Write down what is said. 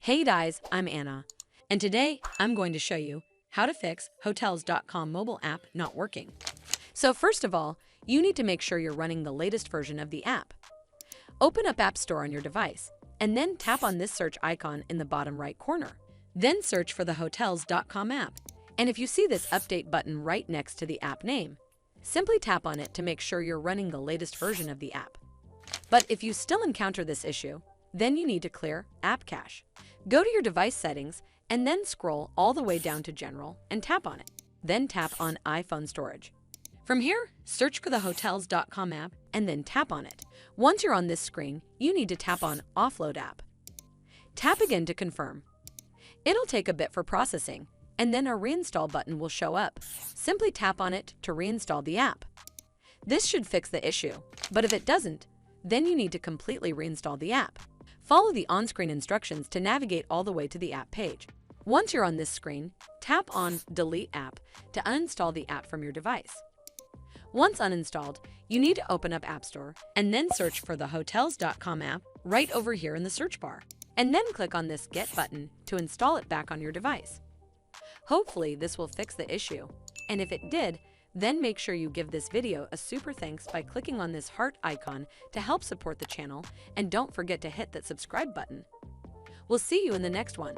Hey guys, I'm Anna, and today I'm going to show you how to fix Hotels.com mobile app not working. So first of all, you need to make sure you're running the latest version of the app. Open up App Store on your device, and then tap on this search icon in the bottom right corner. Then search for the Hotels.com app, and if you see this update button right next to the app name, simply tap on it to make sure you're running the latest version of the app. But if you still encounter this issue, then you need to clear App Cache. Go to your device settings and then scroll all the way down to General and tap on it. Then tap on iPhone Storage. From here, search for the Hotels.com app and then tap on it. Once you're on this screen, you need to tap on Offload App. Tap again to confirm. It'll take a bit for processing, and then a reinstall button will show up. Simply tap on it to reinstall the app. This should fix the issue, but if it doesn't, then you need to completely reinstall the app. Follow the on-screen instructions to navigate all the way to the app page. Once you're on this screen, tap on Delete App to uninstall the app from your device. Once uninstalled, you need to open up App Store and then search for the Hotels.com app right over here in the search bar, and then click on this Get button to install it back on your device. Hopefully this will fix the issue, and if it did, then make sure you give this video a super thanks by clicking on this heart icon to help support the channel, and don't forget to hit that subscribe button. We'll see you in the next one.